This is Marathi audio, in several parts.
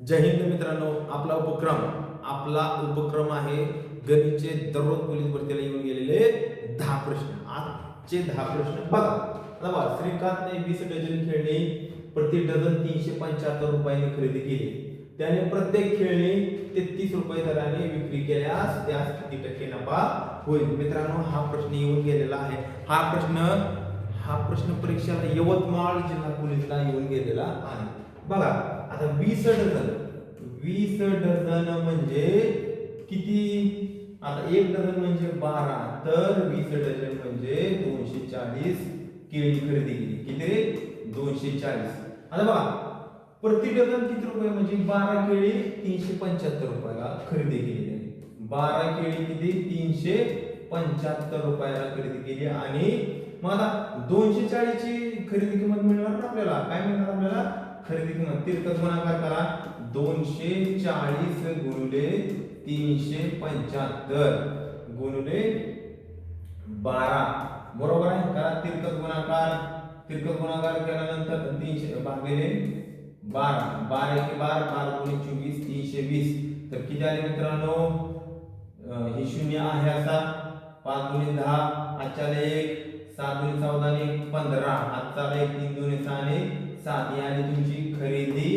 जय हिंद मित्रांनो, आपला उपक्रम आहे गणितचे दररोज पोलीस भरतीला येऊन गेलेले 10 प्रश्न. आजचे 10 प्रश्न बघा. आता बघा, श्रीकांतने 20 डझन खेळणी प्रति डझन 375 रुपयांनी खरेदी केली. त्याने प्रत्येक खेळणी 33 रुपये दराने विक्री केल्यास त्यास किती टक्के नफा होईल? मित्रांनो, हा प्रश्न येऊन गेलेला आहे. हा प्रश्न परीक्षेला यवतमाळ जिल्हा पोलीसला येऊन गेलेला आहे. बघा, आता 20 डझन म्हणजे किती? आता 1 डझन म्हणजे 12, तर 20 डझन म्हणजे 240 केळी खरेदी केली. किती रे? 240. आता बघा, प्रति डझन किती रुपये? म्हणजे 12 केळी 375 रुपयाला खरेदी केली. 12 केळी किती? 375 रुपयाला खरेदी केली. आणि मग आता 240 ची खरेदी किंमत मिळणार ना आपल्याला? काय मिळणार आपल्याला? खरेदी किंमत तिरकस गुणाकार करा. 240 गुणिले 375 गुणिले 12, बरोबर आहे का? तिरकस गुणाकार केल्यानंतर 300 भागिले 12, 12 एके 12, 12 गुणिले 24, 320. तर किती आले मित्रांनो? हे शून्य आहे असा. 5 गुणिले 10, आजच्या 1, 7 गुणिले 14 ने 15, आजचा 1, 3 गुणिले 6 ने 7. आणि तुमची खरेदी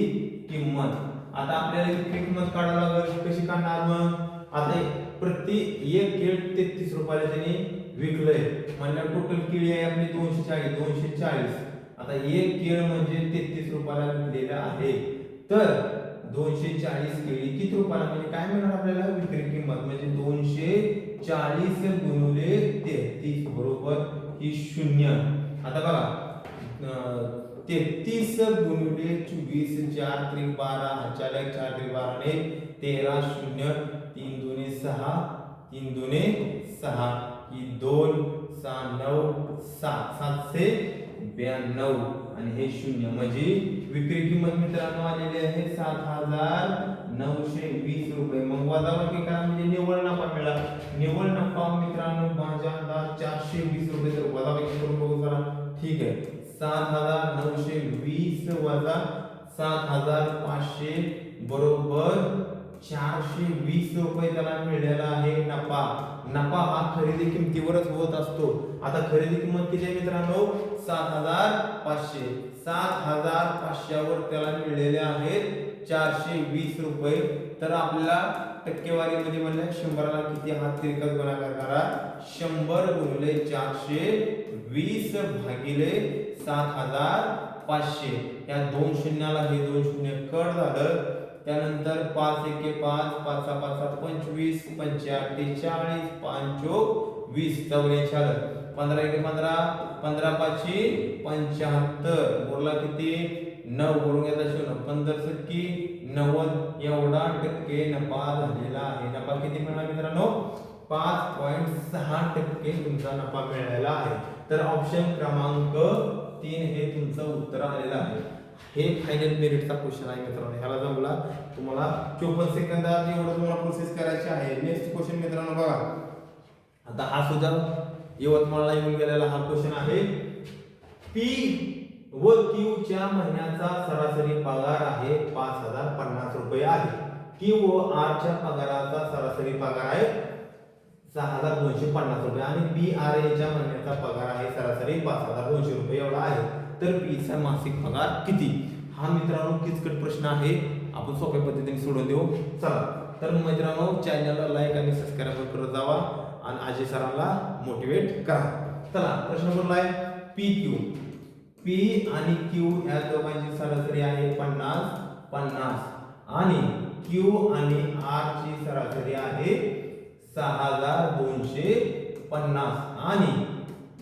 किंमत. आता आपल्याला विक्री किंमत काढावी लागेल. कशी काढणार मग? आता प्रति एक केळ 33 रुपयाला त्याने विकलंय म्हणजे टोटल केळी आहे आपली 240. आता एक केळ म्हणजे 33 रुपयाला विकलेला आहे. तर 240 केळी किती रुपयाला म्हणजे काय मिळणार आपल्याला? विक्री किंमत म्हणजे 240 गुणिले 33 बरोबर ही 0. आता बघा, 33 गुणिले 24, 4 त्रिक 12, 4 1, 4 त्रिक 12 ने 13, 0, 3 दुने 6, 3 दुने 6, ही 2, 6, 9, 7, 792 आणि हे 0 म्हणजे विक्री किंमत मित्रांनो आलेली आहे 7,920 रुपये. मग वजाबाकी करा म्हणजे निव्वळ नफा मिळाला. निव्वळ नफा मित्रांनो माझ्या अंदाज 420 रुपये. तर वजाबाकी करून बघू जरा. ठीक आहे, 7,920 वजा 7,500 बरोबर 420 रुपये त्याला मिळालेला आहे नफा. नफा हा खरेदी किमतीवरच होत असतो. आता खरेदी किंमत किती आहे मित्रांनो? 7,500. 7,500 वर त्याला मिळालेले आहेत 420 रुपये. तर आपल्याला टक्केवारीमध्ये म्हणलं 100ला किती? हा तिरकस गुणाकार करा. 100 गुणिले 420 भागिले 7,500. या 2 शून्याला हे 2 शून्य कट झालं. त्यानंतर 5 एके 5, 5 5 25, 5 8 40, 5 20, 44, 15 एके 15, 15 5 75, बोलला किती? 9 बोलून घेता 0, 15 सत्ती 90. एवढा टक्के नफा झालेला आहे. नफा किती मिळाला मित्रांनो? 5.6% तुमचा नफा मिळालेला आहे. तर ऑप्शन क्रमांक 3 हे तुमचं उत्तर आलेलं आहे. हे फायनल मेरिटचा क्वेश्चन आहे मित्रांनो. ह्याला जमला तुम्हाला 54 सेकंदात एवढं तुम्हाला प्रोसेस करायची आहे. नेक्स्ट क्वेश्चन मित्रांनो बघा. आता हा सुद्धा यवतमाळला येऊन गेलेला हा क्वेश्चन आहे. पी व क्यू च्या महिन्याचा सरासरी पगार आहे 5,050 रुपये आहे. क्यू व आर च्या पगाराचा सरासरी पगार आहे 6,250 रुपये आणि बी आर ए च्या महिन्याचा पगार आहे सरासरी 5,200 रुपये एवढा आहे. तर बी चा मासिक पगार किती? हा मित्रांनो किचकट प्रश्न आहे. आपण सोप्या पद्धतीने सोडवून देऊ. चला तर मित्रांनो, चॅनलला लाईक आणि सबस्क्राईब करत जावा आणि अजय सरांना मोटिवेट करा. चला, प्रश्न बोलला आहे पी क्यू. पी आणि क्यू या दोघांची सरासरी आहे 50 आणि क्यू आणि आर ची सरासरी आहे 6,250 आणि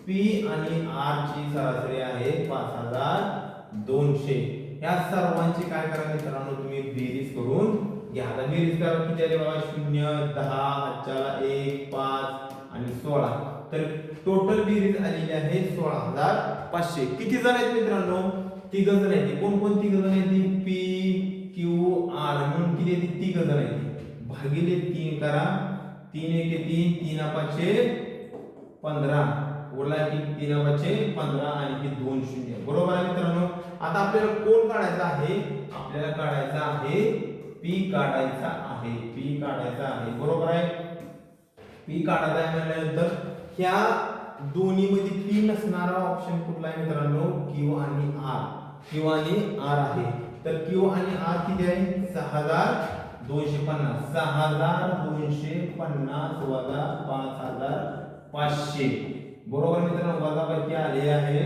पी आणि आर ची सरासरी आहे 5,200. या सर्वांची काय करा मित्रांनो? तुम्ही बेरीज करून घ्या. आता बेरीज करा किती आले बघा? 0, 10, 1, 5 आणि 16. तर टोटल बेरीज आलेली आहे 16,500. किती जण आहेत मित्रांनो? 3 जण आहेत. कोण कोण 3 जण आहेत? पी क्यू आर म्हणून किती आहेत? 3 जण आहेत. भागिले 3 करा. 3 एके 3, 3 5 15, बोला की 3 5 15 आणि की 2 0. बरोबर आहे मित्रांनो. आता आपल्याला कोण काढायचा आहे? आपल्याला काढायचा आहे पी काढायचा आहे, पी काढायचा आहे, बरोबर आहे. पी काढायचा आहे म्हटल्यानंतर ह्या दोन्ही मध्ये पी नसणारा ऑप्शन कुठला आहे मित्रांनो, क्यू आणि आर. क्यू आणि आर आहे. तर क्यू आणि आर किती आहे, 6250. 6250 वजा 5500, बरोबर मित्रांनो. वजाबाकी आले आहे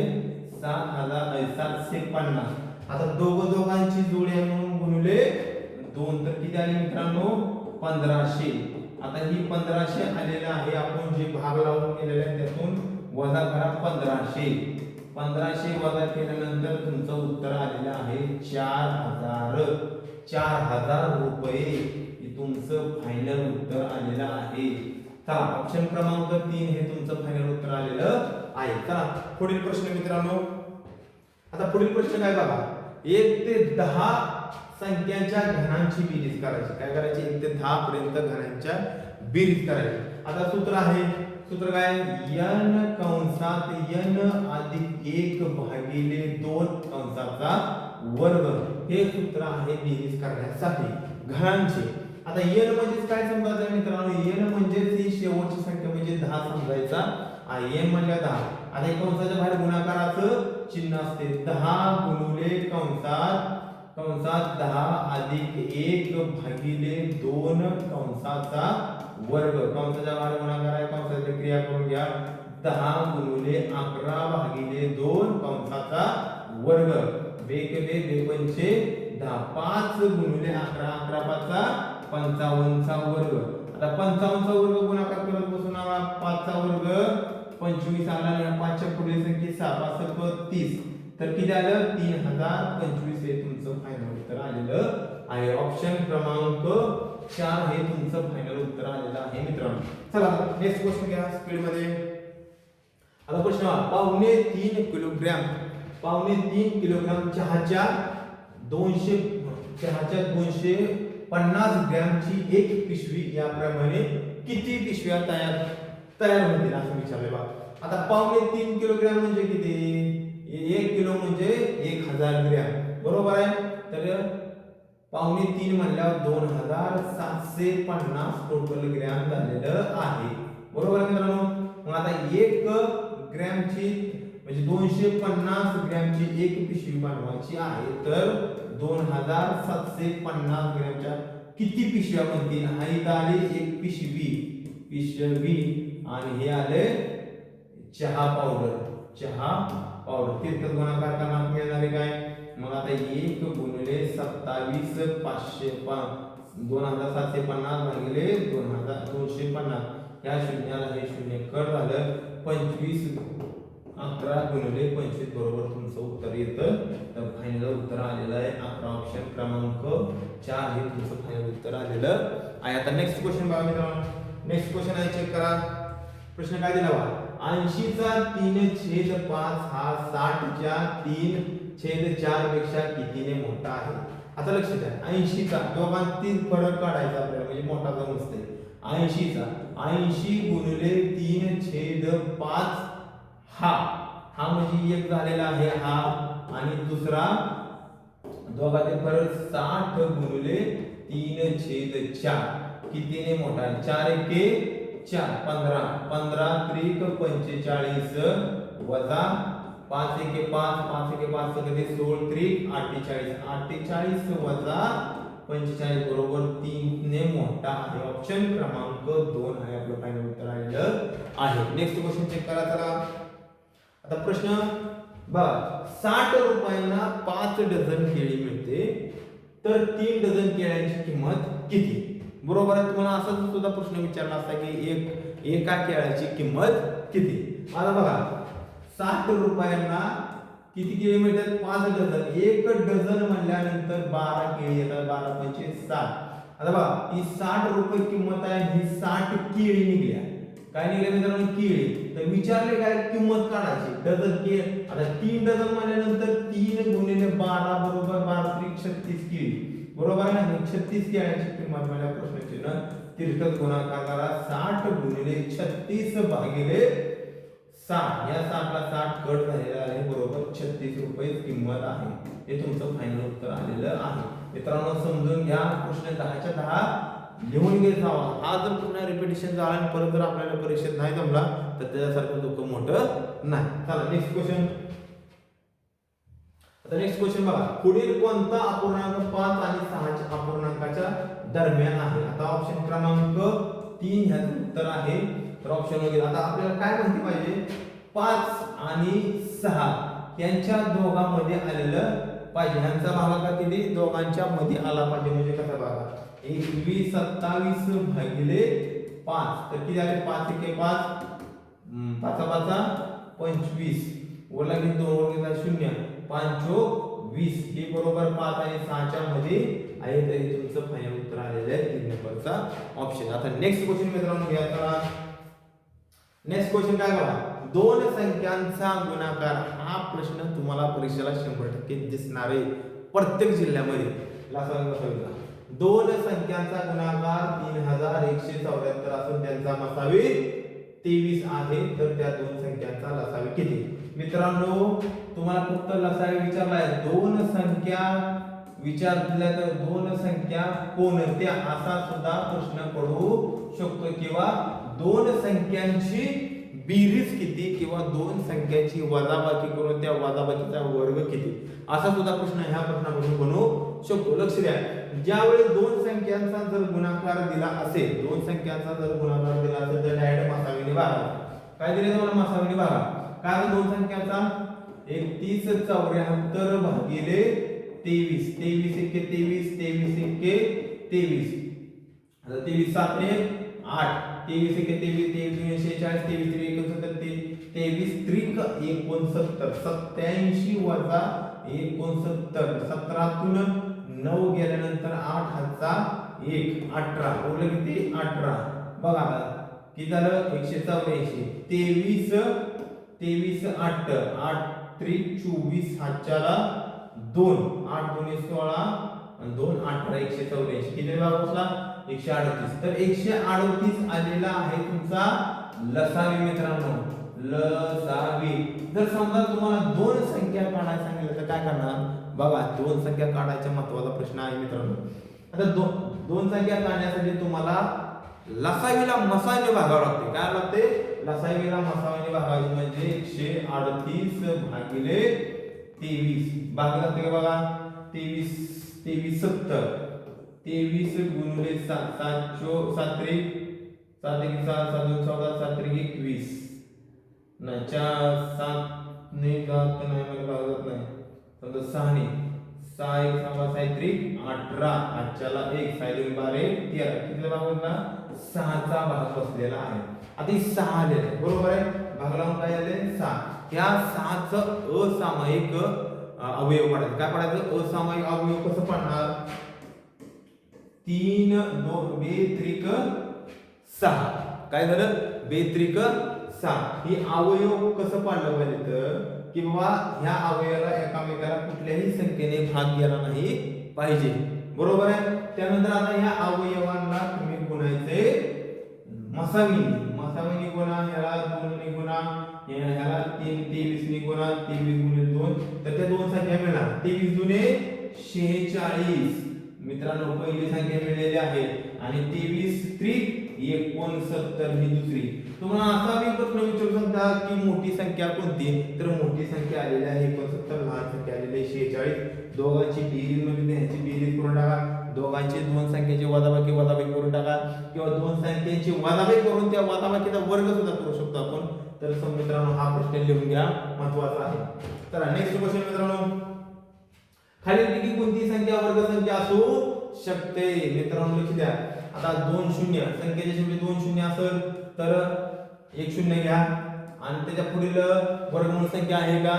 750. आता दोघांची जोडी आहे म्हणून गुणिले 2, तर किती आले मित्रांनो, 1500. आता ही 1500 आलेला आहे, आपण जे भाग लावून केलेला आहे त्यातून वजा करा 1500. 1500 वजा केल्यानंतर तुमचं उत्तर आलेलं आहे 4000 रुपये. हे तुमचं फायनल उत्तर आलेलं आहे. चला ऑप्शन क्रमांक 3 हे तुमचं फायनल उत्तर आलेलं आहे. चला पुढील प्रश्न मित्रांनो. आता पुढील प्रश्न काय बघा, 1 ते 10 संख्यांच्या घनांची बेरीज करायची. काय करायची, 1 ते 10 पर्यंत घनांच्या बेरीज करायची. आता सूत्र आहे, सूत्र काय, n कंसात n अधिक 1 भागिले 2 कंसाचा वर्ग. हे सूत्र आहे बेरीज करण्यासाठी घनांचे. आता n म्हणजे काय समजायचं मित्रांनो, n म्हणजे ही शेवटची संख्या म्हणजे 10 समजायचा आहे. n म्हणजे 10. आता हे कंसाच्या बाहेर गुणाकाराचं चिन्ह असते. 10 गुणिले कंसात 10 अधिक 1 भागिले 2 कंसाचा वर्ग. कंसाच्या बाहेर गुणाकार आहे, कंसाची क्रिया करून घ्या. 10 गुणिले 11 भागिले 2 कंसाचा वर्ग. बेकले बेपंचे 10. 5 गुणिले 11, 11 पाचा 55 चा वर्ग. आता 55 चा वर्ग गुणाकार करत बसून 5 चा वर्ग 25 आला आणि 5 च्या पुढील संख्या 6 5 30. तर किती आलं, 3025 हे तुमचं फायनल उत्तर आलेलं आहे. ऑप्शन क्रमांक 4 हे तुमचं फायनल उत्तर आलेलं आहे मित्रांनो. चला नेक्स्ट क्वेश्चन घ्या स्पीड मध्ये. आता प्रश्न 3.5 किलोग्राम, 3.5 किलोग्राम चहाच्या 250 ग्रॅमची एक पिशवी याप्रमाणे किती पिशव्या तयार होतील असं विचारले बघा. आता 3.5 किलोग्राम म्हणजे किती, 1 किलो म्हणजे 1000 ग्रॅम, बरोबर आहे. तर 3.5 म्हणल्यावर 2750 टोटल ग्रॅम झालेलं आहे, बरोबर आहे मित्रांनो. मग आता 1 ग्रॅमची म्हणजे 250 ग्रॅमची एक पिशवी बनवायची आहे, तर 2750 ग्रॅमच्या किती पिशव्या बनतील. हा इथं आली एक पिशवी आणि हे आले चहा पावडर. तिरकस गुणाकार करणार मिळणारे काय, मग आता 1 गुणिले 27 2750 भागिले 250. या शून्याला हे शून्य कट झालं. 25 11 गुणिले 25 बरोबर तुमचं उत्तर येतं. तर फायनल उत्तर आलेलं आहे 11. ऑप्शन क्रमांक 4 हे तुमचं फायनल उत्तर आलेलं आहे. आता नेक्स्ट क्वेश्चन बघा मित्रांनो. नेक्स्ट क्वेश्चन आहे, चेक करा. प्रश्न काय दिला बघा, 80 चा 3/5 हा 60 च्या 3/4 पेक्षा कितीने मोठा आहे. आता लक्षात घ्या, 80 चा दोघांतील फरक काढायचा आपल्याला, म्हणजे मोठा जर नसते. 80 चा 80 गुणिले 3/5 हा म्हणजे एक झालेला आहे हा, आणि दुसरा दोघांतील फरक 60 गुणिले 3/4 कितीने मोठा आहे. 4 एके 4 15 15 त्रिक 45 वजा 5 एके 5 5 एके 5 सगळे 16 त्रिक 48 48 वजा 45 बरोबर 3 ने मोठा आहे. ऑप्शन क्रमांक 2 आहे आपलं फायनल उत्तर आलेलं आहे. नेक्स्ट क्वेश्चन चेक करा. चला आता प्रश्न बघा, 60 रुपयांना 5 डझन केळी मिळते, तर 3 डझन केळ्यांची किंमत किती. बरोबर आहे. तुम्हाला असा सुद्धा प्रश्न विचारला असता की एका केळ्याची किंमत किती. आता बघा, 60 रुपयांना किती केळी मिळतात, 5 डझन. 1 डझन म्हणल्यानंतर 12 केळी येतात, 12 पंचे 60. आता बघा, ही 60 रुपये किंमत आहे, ही 60 केळी निघल्या. काय निघल्या मित्रांनो, केळी. तर विचारले काय, किंमत काढायची डझन केळी. आता 3 डझन म्हणल्यानंतर 3 गुणिले 12 बरोबर 12 त्रिक 36 केळी, बरोबर आहे ना. 36 केळ्यांची किंमत मला प्रश्नचिन्ह तिरकस गुणाकार करा. 60 गुणिले 36 भागिले 60. या 60 ला 60 कट झालेला आहे, बरोबर 36 रुपये किंमत आहे. हे तुमचं फायनल उत्तर आलेलं आहे. मित्रांनो समजून घ्या, प्रश्न 10च्या 10 लिहून घ्यायचा. हा जर पुन्हा रिपिटेशन झाला आणि परत जर आपल्याला परीक्षेत नाही जमला तर त्याच्यासारखं दुःख मोठं नाही. चला नेक्स्ट क्वेश्चन. आता नेक्स्ट क्वेश्चन बघा, पुढील कोणता अपूर्णांक 5 आणि 6 अपूर्णांकाच्या दरम्यान आहे? आता ऑप्शन क्रमांक 3 ह्याचं उत्तर आहे. तर ऑप्शन वगैरे आता आपल्याला काय माहिती पाहिजे, 5 आणि 6 यांच्या दोघांमध्ये आलेलं पाहिजे. ह्यांचा भागाकार किती, दोघांच्या मध्ये आला पाहिजे. म्हणजे कसा भागा, 21 27 भागिले 5. तर किती आले, 5 एके 5, 5 5 25, वरला किती 2 वर गेला 0, 5 20. हे बरोबर 5 आणि 6च्या मध्ये आहे. तरी तुमचं फायनल उत्तर आलेलं आहे 3 नंबरचा ऑप्शन. आता नेक्स्ट क्वेश्चन मित्रांनो घ्या. चला नेक्स्ट क्वेश्चन काय बघा, दोन संख्यांचा गुणाकार. हा प्रश्न तुम्हाला परीक्षेला 100% दिसणार आहे प्रत्येक जिल्ह्यामध्ये. दोन संख्यांचा गुणाकार 3174 असून त्यांचा मसावी 23 आहे. तर त्या दोन संख्यांचा लसावी किती? मित्रांनो तुम्हाला फक्त लसावी विचारलाय, दोन संख्या विचारल्या तर दोन संख्या कोणत्या असा सुद्धा प्रश्न पडू शकतो, किंवा दोन संख्यांची बेरीज किती, किंवा दोन संख्यांची वजाबाकी करून त्या वजाबाकीचा वर्ग किती, असा सुद्धा प्रश्न ह्या प्रश्नापासून बनू शकतो. लक्ष द्या, ज्यावेळी दोन संख्यांचा जर गुणाकार दिला असेल, दोन संख्यांचा जर गुणाकार दिला असेल तर डायरेक्ट मसावीने भागा. काय दिले तुम्हाला, मसावीने भागा. कारण दोन संख्यांचा 31 74 भागिले 23, 23 एके 23, 23 एके 23. आता 23 7 8, 23 एके 23, 23 46, 23 61, 23 त्रिक 69, 87 वजा 69, 17 9 गेल्यानंतर 8 हातचा 1 18, उरलं किती 18. बघा किती झालं 184. 23 8 8 त्रिक 24, हातच्याला 2, 8 2 16 आणि 2 18, 184. किती भाग बसला 138. तर 138 आलेला आहे तुमचा लसावी. मित्रांनो लसावी. जर समजा तुम्हाला दोन संख्या काढायला सांगितलं तर काय करणार, बघा दोन संख्या काढायचा महत्त्वाचा प्रश्न आहे मित्रांनो. आता दोन संख्या काढण्यासाठी तुम्हाला लसावीला मसावीने भागावं लागते. काय लागते, लसावीला मसावीने भागायचे. म्हणजे 138 भागिले 23 भाग लागते का बघा, 23 23 70, 23 गुणिले 7 7 7 3 7 1 7 7 2 14 7 3 21 नाही 4 7 ने जात नाही, मला भाग जात नाही. समजा 6 ने 6 1 6 6 3 18, आजच्याला 1 6 2 12 13. कितीला भाग होता, 6चा भाग बसलेला आहे. आता ही 6 आलेले आहे बरोबर आहे, भाग लावून काय आले 6. त्या 6चं असामायिक अवयव पडायचं. काय पडायचं, असामायिक अवयव कसं पडणार, 3 2 2 त्रिक 6. काय झालं, 2 त्रिक 6. ही अवयव कसं पाडलं पाहिजे तर, की बाबा ह्या अवयवाला एकामेकाला कुठल्याही संख्येने भाग गेला नाही पाहिजे. बरोबर आहे. त्यानंतर आता ह्या अवयवांना तुम्ही गुणायचे मसावीने गुणा, ह्याला 2 ने गुणा, ह्याला 3 23 ने गुणा, 23 गुणिले 2. तर त्या दोन संख्या मिळणार. 23 दुने 46. मित्रांनो पहिली संख्या मिळालेली आहे आणि 23 त्रिक 69 ही दुसरी. तुम्हाला असा मी प्रश्न विचारू शकता की मोठी संख्या कोणती, तर मोठी संख्या आलेली आहे 69, लहान संख्या आलेली आहे 46. दोघांची बेरीज म्हणजे ह्याची बेरीज करून टाका, दोघांची दोन संख्येची वजाबाकी करून टाका, किंवा दोन संख्येची वजाबाकी करून त्या वजाबाकीचा वर्ग सुद्धा करू शकतो आपण. तर मित्रांनो हा प्रश्न लिहून घ्या, महत्त्वाचा आहे. चला नेक्स्ट क्वेश्चन मित्रांनो, खालीलपैकी कोणती संख्या वर्ग संख्या असू शकते. मित्रांनो लक्ष द्या, आता 2 शून्य संख्येच्या शेवटी 2 शून्य असेल तर 1 शून्य घ्या, आणि त्याच्या पुढील वर्गमूळ संख्या आहे का,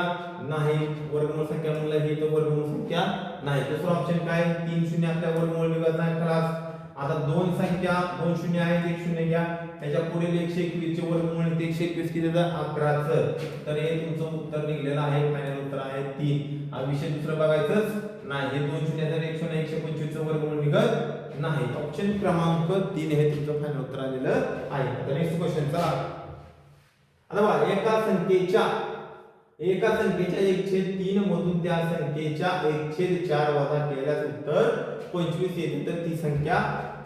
नाही. वर्गमूळ संख्या म्हणलं हे तर वर्गमूळ संख्या नाही. दुसरा ऑप्शन काय, 3 शून्य असल्या वर्गमूळ निघत नाही खलास. आता दोन संख्या 2 शून्य आहे, 1 शून्य घ्या, त्याच्या पुढील 121 चे वर्गमूळ 121 किती तर 11च. तर हे तुमचं उत्तर निघलेलं आहे, फायनल उत्तर आहे 3. हा विषय दुसरं बघायचंच नाही. हे 2 शून्य तर 1 शून्य 125 चं वर्गमूळ निघत नाही. ऑप्शन क्रमांक 3 हे तुमचं फायनल उत्तर आलेलं आहे. आता नेक्स्ट क्वेश्चन चला. आता बघा, एका संख्येच्या एका संख्येच्या 1/3 मधून त्या संख्येच्या 1/4 वजा केल्यास उत्तर 25 येते, तर ती संख्या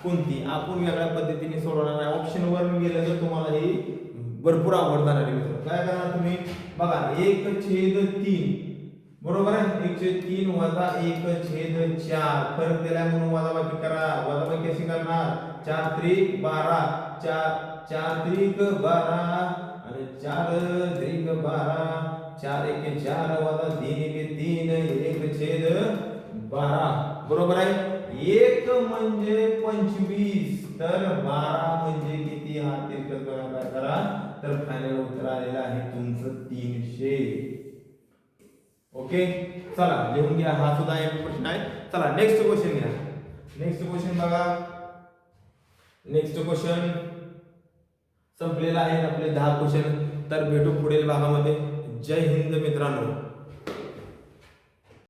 कोणती? आपण वेगळ्या पद्धतीने सोडवणार आहे. ऑप्शन वर गेलं तर तुम्हाला ही भरपूर अवघड जाणार आहे मित्रांनो. काय करणार तुम्ही बघा 1/3 बरोबर आहे. 1/3 वजा 1/4 फरक दिलाय म्हणून वजाबाकी करा. वजाबाकी कशी करणार? 4 त्रिक 12 4 त्रिक 12 आणि 4 त्रिक 12 4 1 4 वजा 3 1 3 1/12 बरोबर आहे. 1 म्हणजे 25 तर 12 म्हणजे किती? हा तिरकस गुणाकार करा तर फायनल उत्तर आलेलं आहे तुमचं 300. ओके चला लिहून घ्या. हा सुद्धा एक प्रश्न आहे. चला नेक्स्ट क्वेश्चन घ्या. नेक्स्ट क्वेश्चन बघा. नेक्स्ट क्वेश्चन संपलेला आहे आपले 10 क्वेश्चन. तर भेटू पुढील भागामध्ये. जय हिंद मित्रांनो.